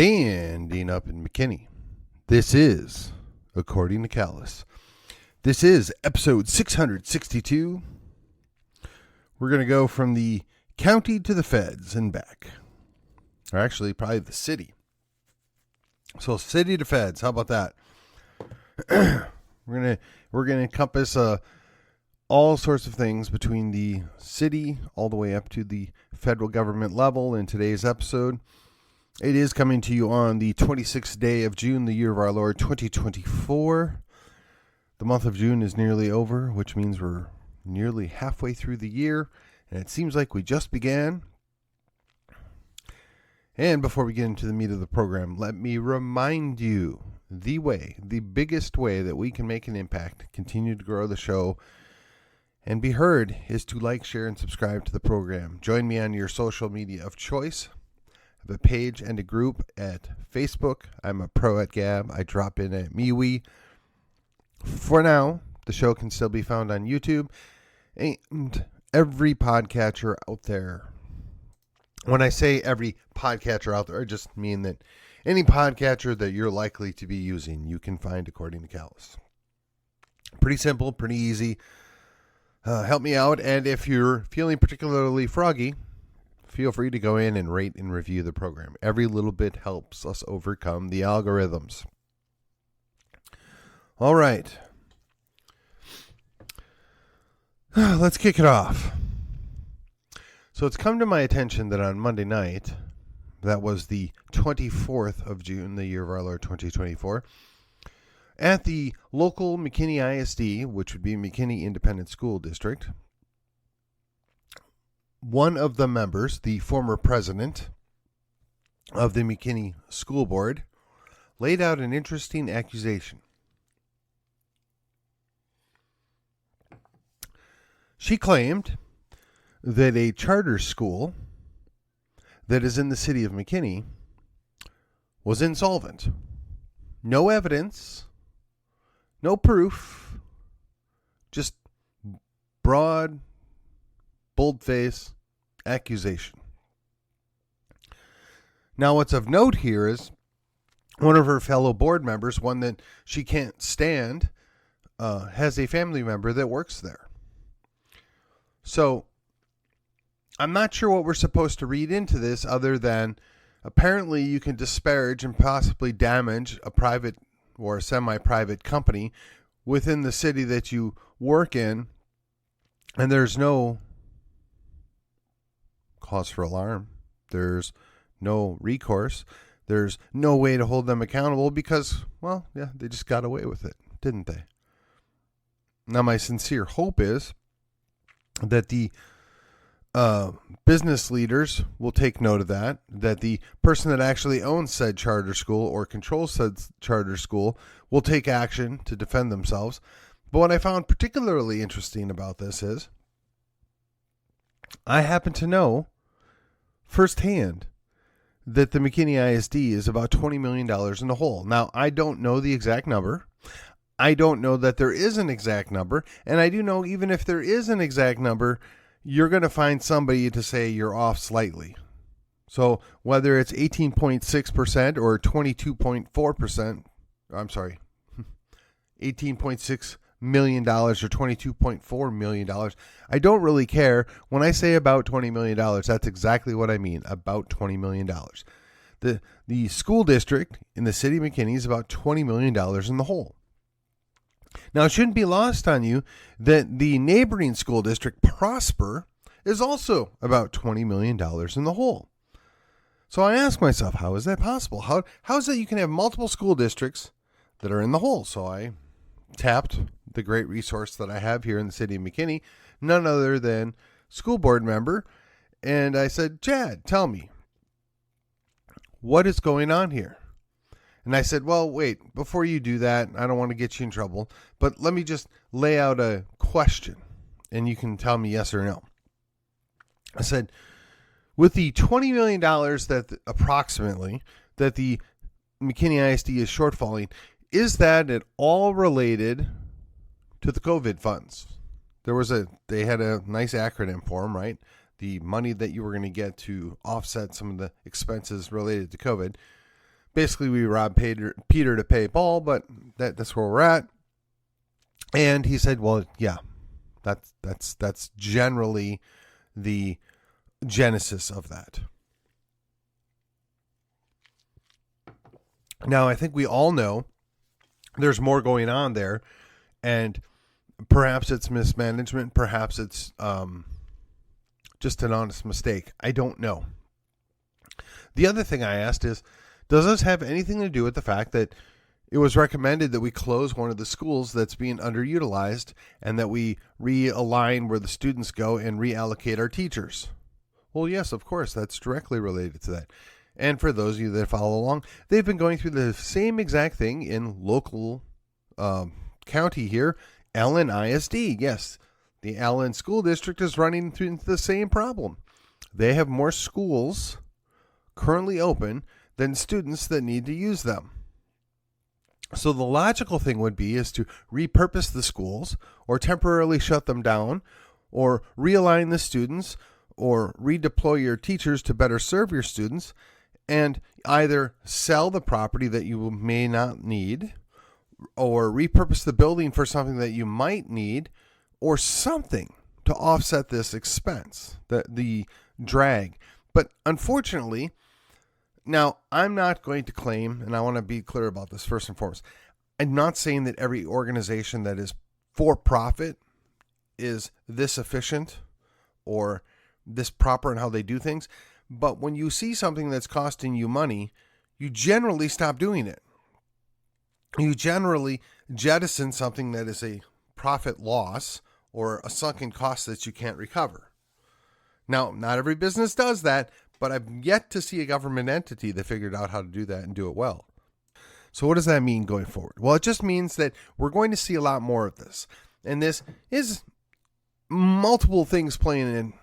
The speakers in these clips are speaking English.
Standing up in McKinney. This is, according to Callus, this is episode 662. We're going to go from the county to the feds and back. Or actually, probably the city. So city to feds, how about that? We're gonna encompass all sorts of things between the city all the way up to the federal government level in today's episode. It is coming to you on the 26th day of June, the year of our Lord, 2024. The month of June is nearly over, which means we're nearly halfway through the year, and it seems like we just began. And before we get into the meat of the program, let me remind you the biggest way that we can make an impact, continue to grow the show, and be heard is to like, share, and subscribe to the program. Join me on your social media of choice. I have a page and a group at Facebook. I'm a pro at Gab. I drop in at MeWe. For now, the show can still be found on YouTube and every podcatcher out there. When I say every podcatcher out there, I just mean that any podcatcher that you're likely to be using, you can find according to Callus. Pretty simple, pretty easy. Help me out, and if you're feeling particularly froggy, feel free to go in and rate and review the program. Every little bit helps us overcome the algorithms. All right. Let's kick it off. So it's come to my attention that on Monday night, that was the 24th of June, the year of our Lord 2024, at the local McKinney ISD, which would be McKinney Independent School District, one of the members, the former president of the McKinney School Board, laid out an interesting accusation. She claimed that a charter school that is in the city of McKinney was insolvent. No evidence, no proof, just broad, bold-faced accusation. Now, what's of note here is one of her fellow board members, one that she can't stand, has a family member that works there. So, I'm not sure what we're supposed to read into this other than apparently you can disparage and possibly damage a private or a semi-private company within the city that you work in, and there's no cause for alarm. There's no recourse. There's no way to hold them accountable because, well, yeah, they just got away with it, didn't they? Now, my sincere hope is that the business leaders will take note of that the person that actually owns said charter school or controls said charter school will take action to defend themselves. But what I found particularly interesting about this is I happen to know firsthand that the McKinney ISD is about $20 million in the hole. Now, I don't know the exact number. I don't know that there is an exact number. And I do know even if there is an exact number, you're going to find somebody to say you're off slightly. So whether it's 18.6% or 22.4%, I'm sorry, $18.6 million or $22.4 million, I don't really care. When I say about $20 million, that's exactly what I mean, about $20 million. The school district in the city of McKinney is about $20 million in the hole. Now, it shouldn't be lost on you that the neighboring school district, Prosper, is also about $20 million in the hole. So I ask myself, how is that possible? How is it you can have multiple school districts that are in the hole? So I tapped the great resource that I have here in the city of McKinney, none other than school board member, and I said, Chad, tell me, what is going on here? And I said, well, wait, before you do that, I don't want to get you in trouble, but let me just lay out a question, and you can tell me yes or no. I said, with the $20 million that approximately that the McKinney ISD is shortfalling, is that at all related to the COVID funds? They had a nice acronym for them, right? The money that you were going to get to offset some of the expenses related to COVID. Basically, we robbed Peter to pay Paul, but that's where we're at. And he said, well, yeah, that's generally the genesis of that. Now, I think we all know there's more going on there, and perhaps it's mismanagement, perhaps it's just an honest mistake. I don't know. The other thing I asked is, does this have anything to do with the fact that it was recommended that we close one of the schools that's being underutilized and that we realign where the students go and reallocate our teachers? Well, yes, of course, that's directly related to that. And for those of you that follow along, they've been going through the same exact thing in local county here, Allen ISD. Yes, the Allen School District is running into the same problem. They have more schools currently open than students that need to use them. So the logical thing would be is to repurpose the schools or temporarily shut them down or realign the students or redeploy your teachers to better serve your students and either sell the property that you may not need or repurpose the building for something that you might need or something to offset this expense, the drag. But unfortunately, now I'm not going to claim, and I want to be clear about this first and foremost, I'm not saying that every organization that is for profit is this efficient or this proper in how they do things. But when you see something that's costing you money, you generally stop doing it. You generally jettison something that is a profit loss or a sunken cost that you can't recover. Now, not every business does that, but I've yet to see a government entity that figured out how to do that and do it well. So what does that mean going forward? Well, it just means that we're going to see a lot more of this. And this is multiple things playing in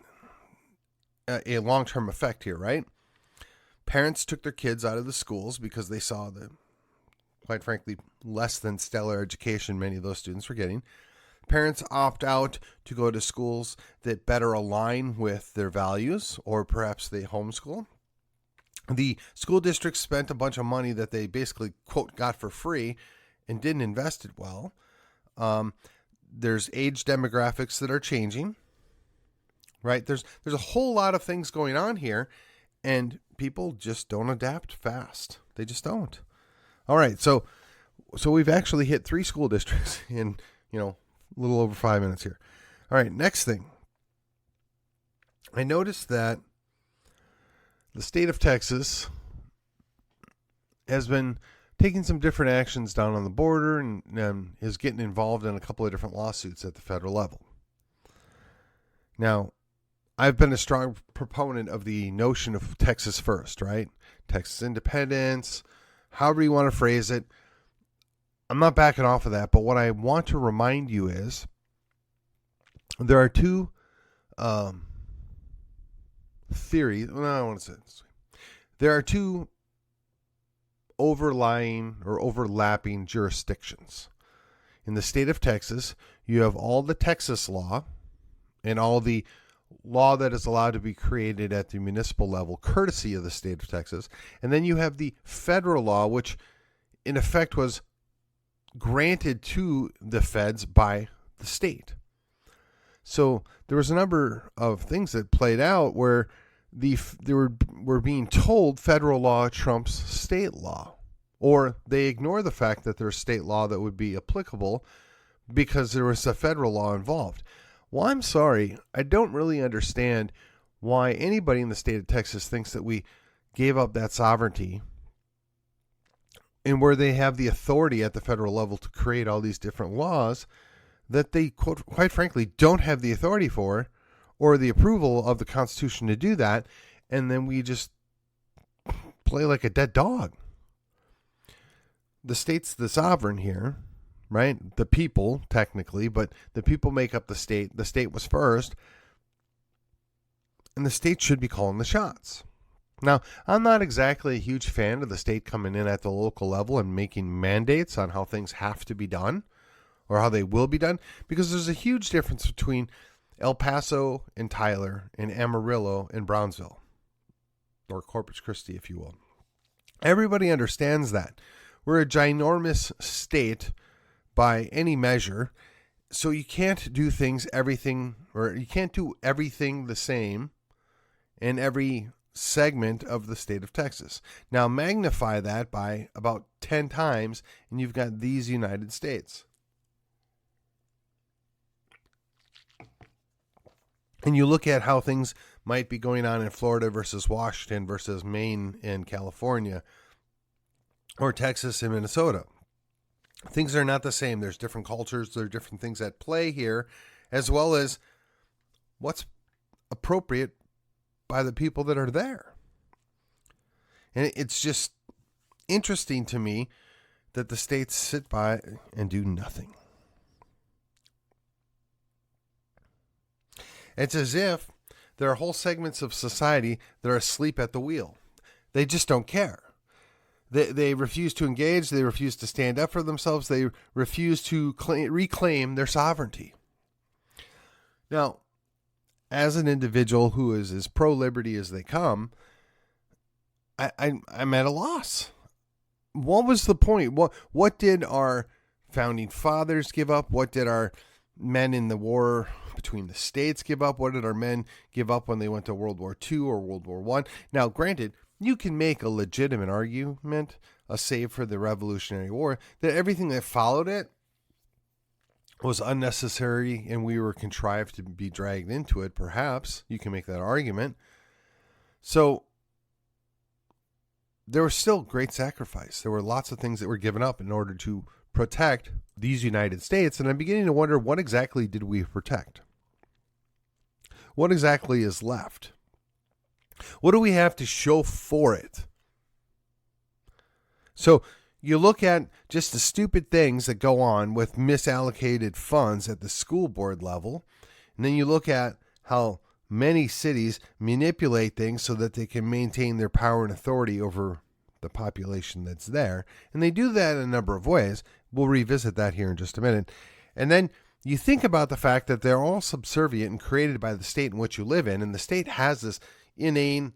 a long-term effect here, right? Parents took their kids out of the schools because they saw the, quite frankly, less than stellar education many of those students were getting. Parents opt out to go to schools that better align with their values, or perhaps they homeschool. The school district spent a bunch of money that they basically, quote, got for free and didn't invest it well. There's age demographics that are changing, right? There's a whole lot of things going on here, and people just don't adapt fast. They just don't. All right, so we've actually hit 3 school districts in, a little over 5 minutes here. All right, next thing. I noticed that the state of Texas has been taking some different actions down on the border and is getting involved in a couple of different lawsuits at the federal level. Now, I've been a strong proponent of the notion of Texas first, right? Texas independence, however you want to phrase it. I'm not backing off of that, but what I want to remind you is there are 2 theories. Well, I don't want to say it this way. There are 2 overlying or overlapping jurisdictions. In the state of Texas, you have all the Texas law and all the law that is allowed to be created at the municipal level, courtesy of the state of Texas. And then you have the federal law, which in effect was granted to the feds by the state. So there was a number of things that played out where they were being told federal law trumps state law, or they ignore the fact that there's state law that would be applicable because there was a federal law involved. Well, I'm sorry, I don't really understand why anybody in the state of Texas thinks that we gave up that sovereignty, and where they have the authority at the federal level to create all these different laws that they, quite frankly, don't have the authority for or the approval of the Constitution to do that, and then we just play like a dead dog. The state's the sovereign here, right? The people, technically, but the people make up the state. The state was first, and the state should be calling the shots. Now, I'm not exactly a huge fan of the state coming in at the local level and making mandates on how things have to be done or how they will be done, because there's a huge difference between El Paso and Tyler and Amarillo and Brownsville, or Corpus Christi, if you will. Everybody understands that. We're a ginormous state by any measure, so you can't do you can't do everything the same in every segment of the state of Texas. Now magnify that by about 10 times, and you've got these United States. And you look at how things might be going on in Florida versus Washington versus Maine and California, or Texas and Minnesota. Things are not the same. There's different cultures. There are different things at play here, as well as what's appropriate by the people that are there. And it's just interesting to me that the states sit by and do nothing. It's as if there are whole segments of society that are asleep at the wheel. They just don't care. They refuse to engage. They refuse to stand up for themselves. They refuse to reclaim their sovereignty. Now, as an individual who is as pro-liberty as they come, I'm at a loss. What was the point? What did our founding fathers give up? What did our men in the war between the states give up? What did our men give up when they went to World War II or World War I? Now, granted, you can make a legitimate argument, a save for the Revolutionary War, that everything that followed it was unnecessary and we were contrived to be dragged into it. Perhaps you can make that argument. So there was still great sacrifice. There were lots of things that were given up in order to protect these United States. And I'm beginning to wonder, what exactly did we protect? What exactly is left? What do we have to show for it? So you look at just the stupid things that go on with misallocated funds at the school board level, and then you look at how many cities manipulate things so that they can maintain their power and authority over the population that's there. And they do that in a number of ways. We'll revisit that here in just a minute. And then you think about the fact that they're all subservient and created by the state in which you live in, and the state has this innate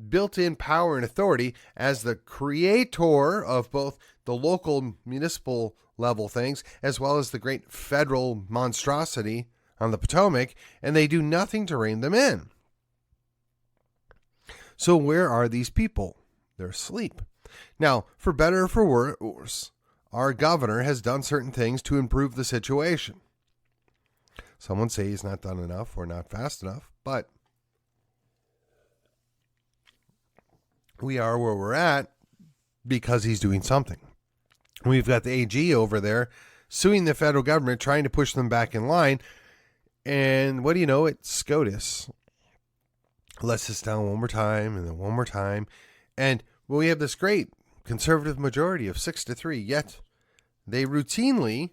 built-in power and authority as the creator of both the local municipal level things as well as the great federal monstrosity on the Potomac, and they do nothing to rein them in. So where are these people? They're asleep. Now, for better or for worse, our governor has done certain things to improve the situation. Some would say he's not done enough or not fast enough, but we are where we're at because he's doing something. We've got the AG over there suing the federal government, trying to push them back in line. And what do you know? It's SCOTUS. Let's this down one more time and then one more time. And we have this great conservative majority of 6-3, yet they routinely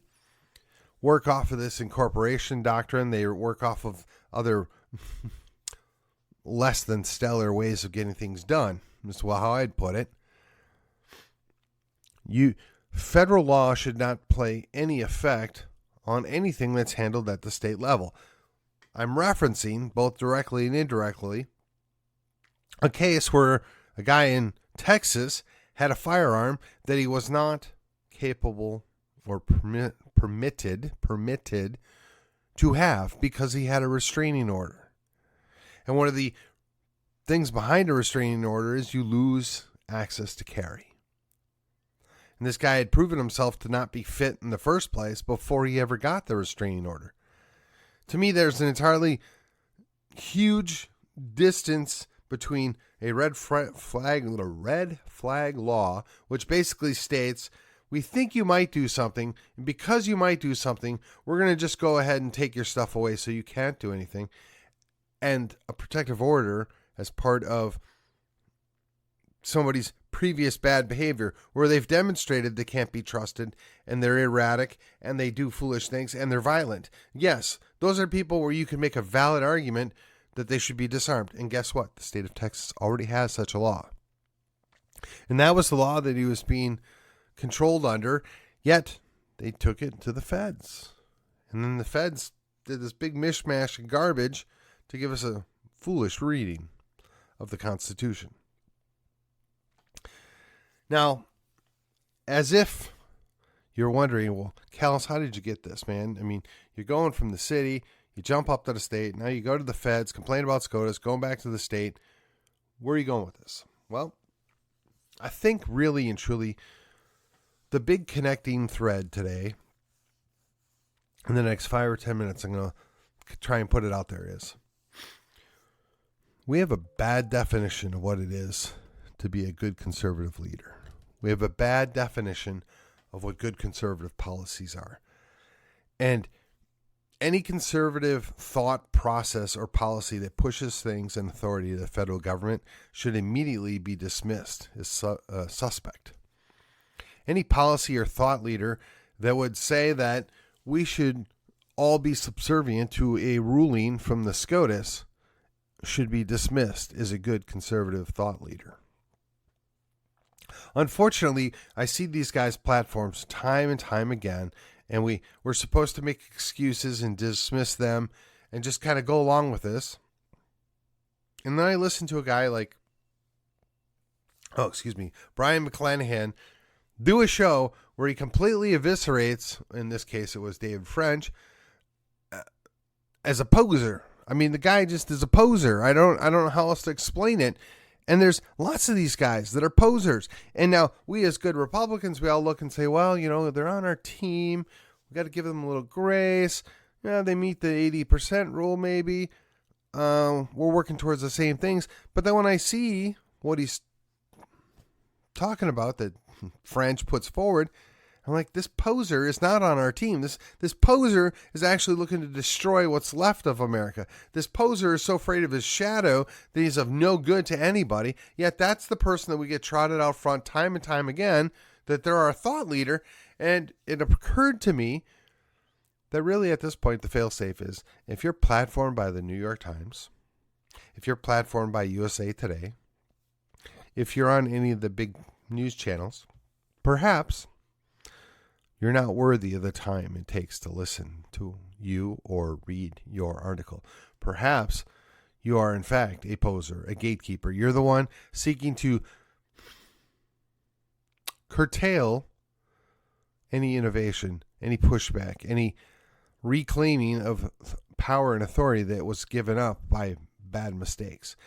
work off of this incorporation doctrine. They work off of other less than stellar ways of getting things done. That's how I'd put it. Federal law should not play any effect on anything that's handled at the state level. I'm referencing, both directly and indirectly, a case where a guy in Texas had a firearm that he was not capable or permitted to have because he had a restraining order. And one of the things behind a restraining order is you lose access to carry. And this guy had proven himself to not be fit in the first place before he ever got the restraining order. To me, there's an entirely huge distance between a red flag law, which basically states, we think you might do something, and because you might do something, we're going to just go ahead and take your stuff away so you can't do anything, and a protective order as part of somebody's previous bad behavior where they've demonstrated they can't be trusted and they're erratic and they do foolish things and they're violent. Yes, those are people where you can make a valid argument that they should be disarmed. And guess what? The state of Texas already has such a law. And that was the law that he was being controlled under, yet they took it to the feds. And then the feds did this big mishmash of garbage to give us a foolish reading. of the Constitution. Now, as if you're wondering, well, Callis, how did you get this, man? I mean, you're going from the city, you jump up to the state, now you go to the feds, complain about SCOTUS, going back to the state. Where are you going with this? Well, I think really and truly the big connecting thread today, in the next 5 or 10 minutes, I'm going to try and put it out there, is we have a bad definition of what it is to be a good conservative leader. We have a bad definition of what good conservative policies are. And any conservative thought process or policy that pushes things in authority to the federal government should immediately be dismissed as suspect. Any policy or thought leader that would say that we should all be subservient to a ruling from the SCOTUS should be dismissed as a good conservative thought leader. Unfortunately, I see these guys' platforms time and time again, and we're supposed to make excuses and dismiss them and just kind of go along with this. And then I listen to a guy like, Brian McClanahan, do a show where he completely eviscerates, in this case it was David French, as a poser. I mean, the guy just is a poser. I don't know how else to explain it. And there's lots of these guys that are posers. And now we as good Republicans, we all look and say, well, they're on our team. We got to give them a little grace. Yeah, they meet the 80% rule maybe. We're working towards the same things. But then when I see what he's talking about that French puts forward, I'm like, this poser is not on our team. This poser is actually looking to destroy what's left of America. This poser is so afraid of his shadow that he's of no good to anybody. Yet that's the person that we get trotted out front time and time again, that they're our thought leader. And it occurred to me that really at this point, the fail-safe is if you're platformed by the New York Times, if you're platformed by USA Today, if you're on any of the big news channels, perhaps you're not worthy of the time it takes to listen to you or read your article. Perhaps you are, in fact, a poser, a gatekeeper. You're the one seeking to curtail any innovation, any pushback, any reclaiming of power and authority that was given up by bad mistakes.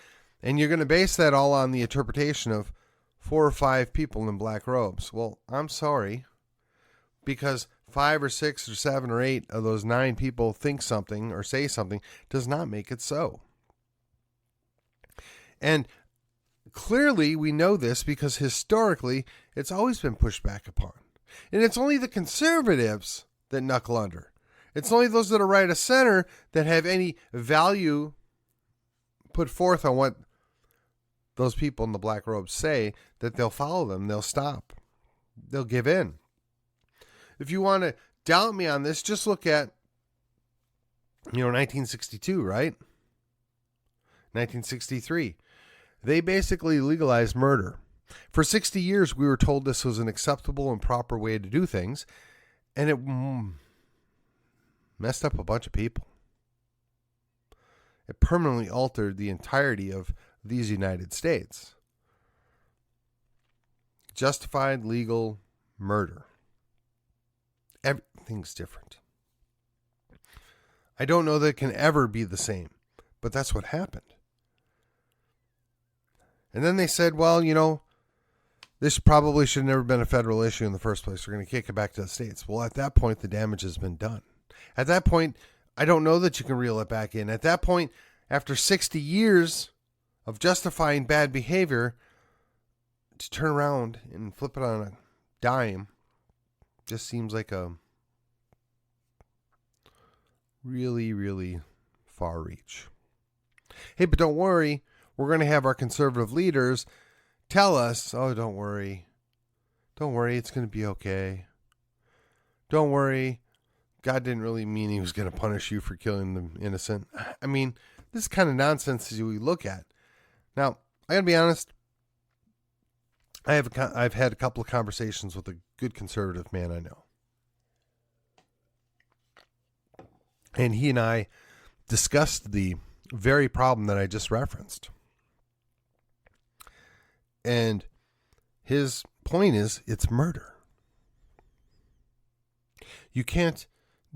And you're going to base that all on the interpretation of 4 or 5 people in black robes. Well, I'm sorry, because 5 or 6 or 7 or 8 of those 9 people think something or say something does not make it so. And clearly we know this because historically it's always been pushed back upon. And it's only the conservatives that knuckle under. It's only those that are right of center that have any value put forth on what those people in the black robes say, that they'll follow them, they'll stop, they'll give in. If you want to doubt me on this, just look at, 1962, right? 1963. They basically legalized murder. For 60 years, we were told this was an acceptable and proper way to do things, and it messed up a bunch of people. It permanently altered the entirety of these United States. Justified legal murder. Everything's different. I don't know that it can ever be the same, but that's what happened. And then they said, well, this probably should have never been a federal issue in the first place. We're going to kick it back to the states. Well, at that point, the damage has been done. At that point, I don't know that you can reel it back in. At that point, after 60 years of justifying bad behavior, to turn around and flip it on a dime just seems like a really, really far reach. Hey, but don't worry. We're going to have our conservative leaders tell us, oh, don't worry. Don't worry. It's going to be okay. Don't worry. God didn't really mean he was going to punish you for killing the innocent. I mean, this kind of nonsense as we look at. Now, I got to be honest. I've had a couple of conversations with a good conservative man I know. And he and I discussed the very problem that I just referenced. And his point is, it's murder. You can't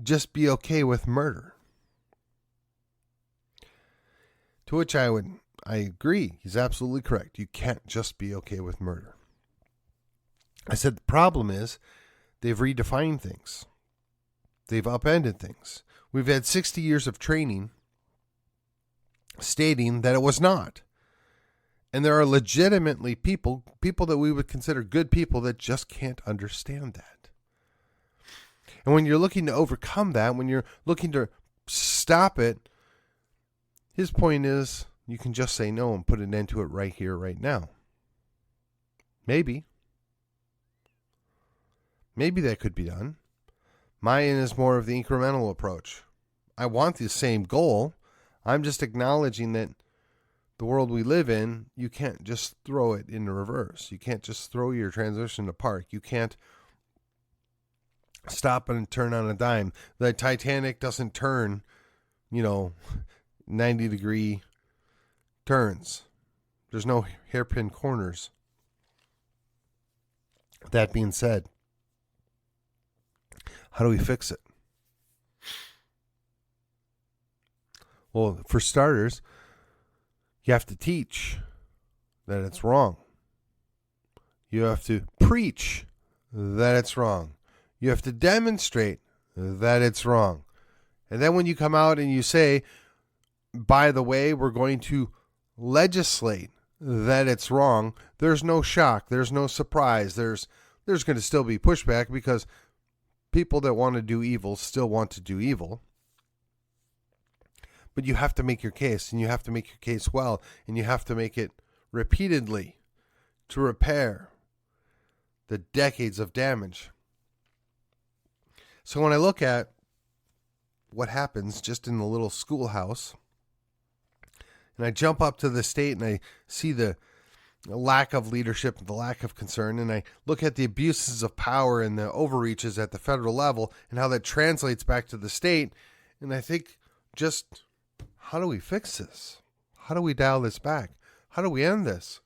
just be okay with murder. To which I agree. He's absolutely correct. You can't just be okay with murder. I said the problem is they've redefined things. They've upended things. We've had 60 years of training stating that it was not. And there are legitimately people that we would consider good people that just can't understand that. And when you're looking to overcome that, when you're looking to stop it, his point is you can just say no and put an end to it right here, right now. Maybe. Maybe that could be done. Mine is more of the incremental approach. I want the same goal. I'm just acknowledging that the world we live in, you can't just throw it in reverse. You can't just throw your transition to park. You can't stop and turn on a dime. The Titanic doesn't turn, 90-degree turns. There's no hairpin corners. That being said, how do we fix it? Well, for starters, you have to teach that it's wrong. You have to preach that it's wrong. You have to demonstrate that it's wrong. And then when you come out and you say, by the way, we're going to legislate that it's wrong, there's no shock. There's no surprise. There's going to still be pushback because people that want to do evil still want to do evil. But you have to make your case, and you have to make your case well, and you have to make it repeatedly to repair the decades of damage. So when I look at what happens just in the little schoolhouse, and I jump up to the state and I see the lack of leadership, the lack of concern, and I look at the abuses of power and the overreaches at the federal level and how that translates back to the state, and I think just, how do we fix this? How do we dial this back? How do we end this?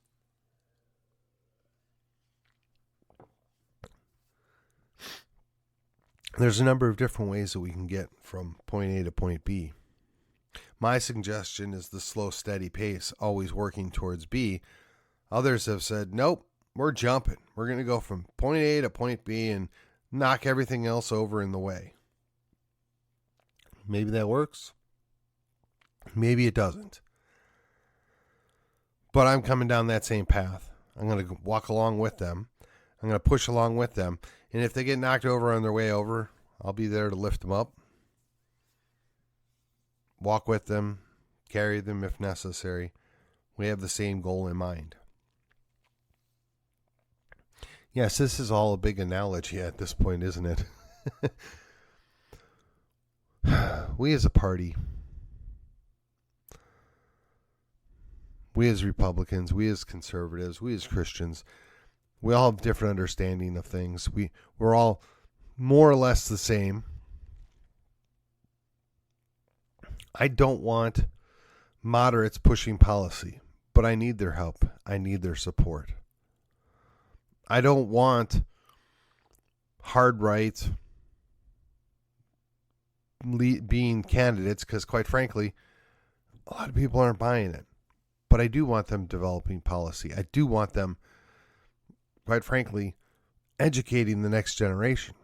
There's a number of different ways that we can get from point A to point B. My suggestion is the slow, steady pace, always working towards B. Others have said, nope, we're jumping. We're going to go from point A to point B and knock everything else over in the way. Maybe that works. Maybe it doesn't. But I'm coming down that same path. I'm going to walk along with them. I'm going to push along with them. And if they get knocked over on their way over, I'll be there to lift them up. Walk with them. Carry them if necessary. We have the same goal in mind. Yes, this is all a big analogy at this point, isn't it? We as a party, we as Republicans, we as conservatives, we as Christians, we all have different understanding of things. We're all more or less the same. I don't want moderates pushing policy, but I need their help. I need their support. I don't want hard right being candidates because, quite frankly, a lot of people aren't buying it. But I do want them developing policy. I do want them, quite frankly, educating the next generation.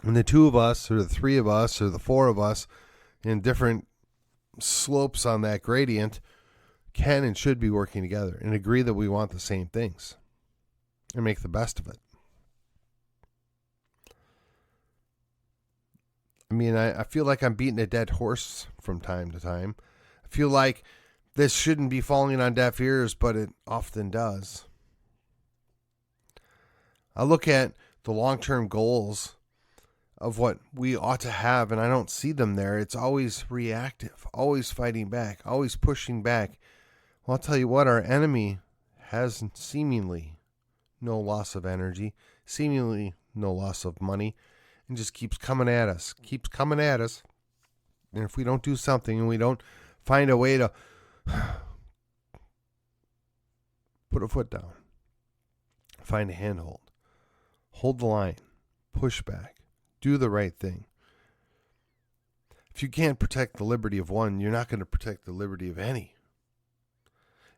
And the two of us, or the three of us, or the four of us in different slopes on that gradient can and should be working together and agree that we want the same things and make the best of it. I mean, I feel like I'm beating a dead horse from time to time. I feel like this shouldn't be falling on deaf ears, but it often does. I look at the long-term goals of what we ought to have, and I don't see them there. It's always reactive, always fighting back, always pushing back. Well, I'll tell you what, our enemy has seemingly no loss of energy, seemingly no loss of money, and just keeps coming at us. And if we don't do something and we don't find a way to Put a foot down. Find a handhold. Hold the line. Push back. Do the right thing. If you can't protect the liberty of one, you're not going to protect the liberty of any.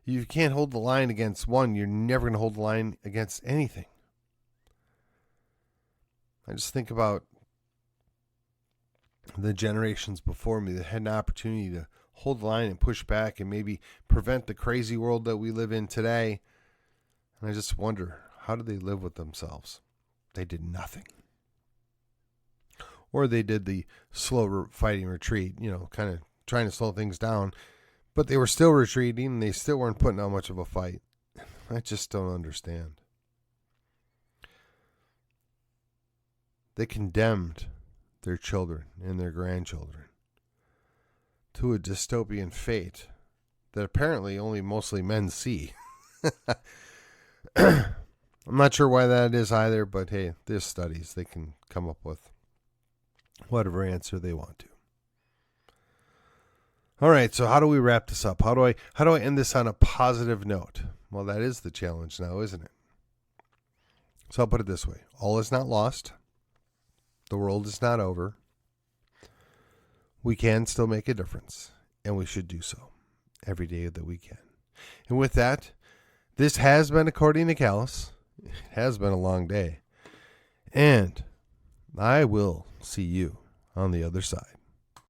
If you can't hold the line against one, you're never going to hold the line against anything. I just think about the generations before me that had an opportunity to hold the line and push back and maybe prevent the crazy world that we live in today. And I just wonder, how do they live with themselves? They did nothing. Or they did the slow fighting retreat, kind of trying to slow things down. But they were still retreating and they still weren't putting out much of a fight. I just don't understand. They condemned their children and their grandchildren to a dystopian fate that apparently only mostly men see. I'm not sure why that is either, but hey, there's studies. They can come up with whatever answer they want to. All right, so how do we wrap this up? How do I end this on a positive note? Well, that is the challenge now, isn't it? So I'll put it this way. All is not lost. The world is not over. We can still make a difference, and we should do so every day that we can. And with that, this has been According to Callus. It has been a long day. And I will see you on the other side.